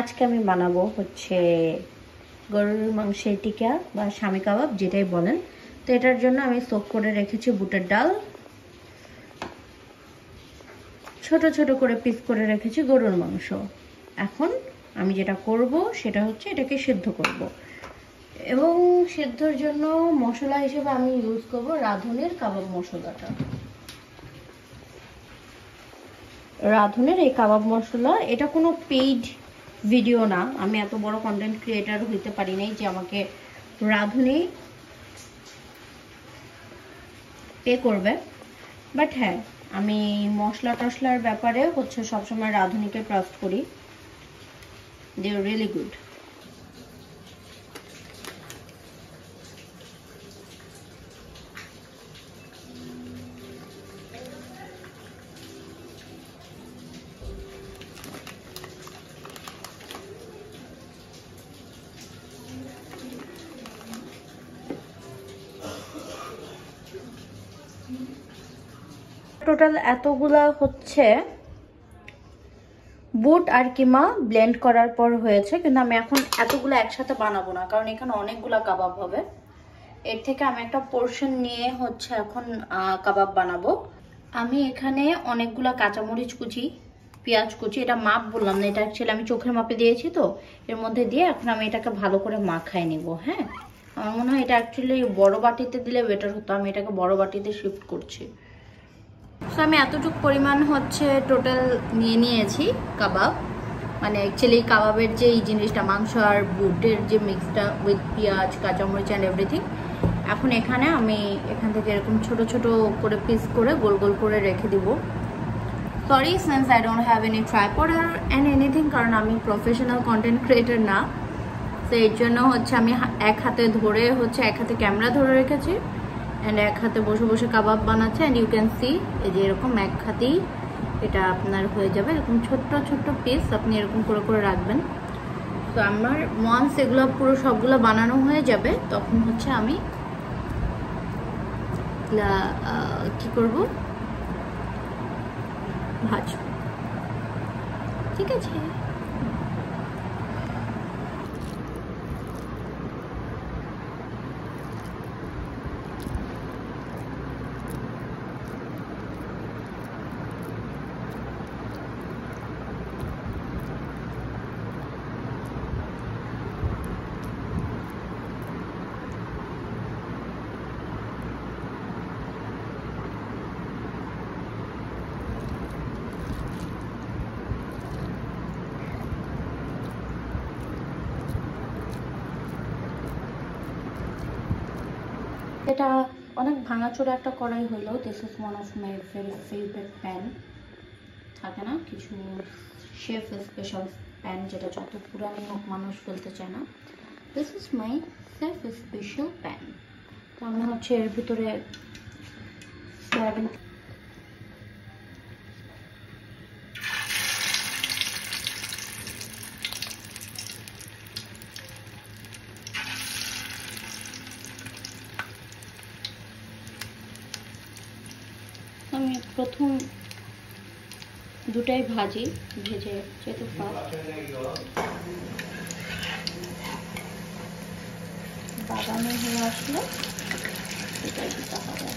আজকে আমি বানাবো হচ্ছে গরুর মাংসের টিকা বা স্বামী কাবাব যেটাই বলেন। তো এটার জন্য আমি সোক করে রেখেছি বুটের ডাল, ছোট ছোট করে পিস করে রেখেছি গরুর মাংস। এখন আমি যেটা করব সেটা হচ্ছে এটাকে সিদ্ধ করব, এবং সিদ্ধর জন্য মশলা হিসেবে আমি ইউজ করব রাঁধুনির কাবাব মশলাটা। রাঁধুনির এই কাবাব মশলা, এটা কোনো পেইড ভিডিও না, আমি এত বড় কন্টেন্ট ক্রিয়েটার হইতে পারি নাই যে আমাকে রাঁধুনি পে করবে। বাট হ্যাঁ, আমি মশলা টশলার ব্যাপারে হচ্ছে সবসময় রাঁধুনিকে ট্রাস্ট করি, দে আর রিয়েলি গুড। টোটাল এতগুলা হচ্ছে বুট আর কিমা ব্লেন্ড করার পর হয়েছে, কিন্তু আমি এখন এতগুলো একসাথে বানাবো না, কারণ এখানে অনেকগুলা কাবাব হবে। এর থেকে আমি একটা পোর্শন নিয়ে হচ্ছে এখন কাবাব বানাবো। আমি এখানে অনেকগুলা কাঁচামরিচ কুচি, পেঁয়াজ কুচি, এটা মাপ বললাম না, এটা অ্যাকচুয়ালি আমি চোখের মাপে দিয়েছি, তো এর মধ্যে দিয়ে এখন আমি এটাকে ভালো করে মাখায় নিব। হ্যাঁ, আমার মনে হয় এটা অ্যাকচুয়ালি বড় বাটিতে দিলে বেটার হতো, আমি এটাকে বড় বাটিতে শিফট করছি। সো আমি এতটুকু পরিমাণ হচ্ছে টোটাল নিয়ে নিয়েছি কাবাব, মানে অ্যাকচুয়ালি কাবাবের যে এই জিনিসটা, মাংস আর বুটের যে মিক্সটা উইথ পেঁয়াজ কাঁচামরিচ অ্যান্ড এভরিথিং। এখন এখানে আমি এখান থেকে এরকম ছোট ছোট করে পিস করে গোল গোল করে রেখে দিব। Sorry since I don't have any tripod and anything, কারণ আমি প্রফেশনাল কন্টেন্ট ক্রিয়েটর না। তো এর জন্য হচ্ছে আমি এক হাতে ধরে হচ্ছে এক হাতে ক্যামেরা ধরে রেখেছি অ্যান্ড এক হাতে বসে বসে কাবাব বানাচ্ছে। অ্যান্ড ইউ ক্যান সি এই যে এরকম এক হাতেই এটা আপনার হয়ে যাবে, এরকম ছোট্ট ছোট্ট পিস আপনি এরকম করে করে রাখবেন। তো আমার ওয়ান্স এগুলো পুরো সবগুলো বানানো হয়ে যাবে, তখন হচ্ছে আমি কি করব, ভাজবো। ঠিক আছে, এটা অনেক ভাঙাচোরা একটা কড়াই হইলেও this is one of my very favourite pan. থাকে না কিছু শেফ স্পেশাল প্যান, যেটা যত পুরানি হোক মানুষ ফেলতে চায় না। This is my self special pan. তো আমি হচ্ছে এর ভিতরে সয়াবিন আমি প্রথম দুটাই ভাজি, ভেজে যেহেতু বাদামি হয়ে আসলে এটাই দিতে হবে।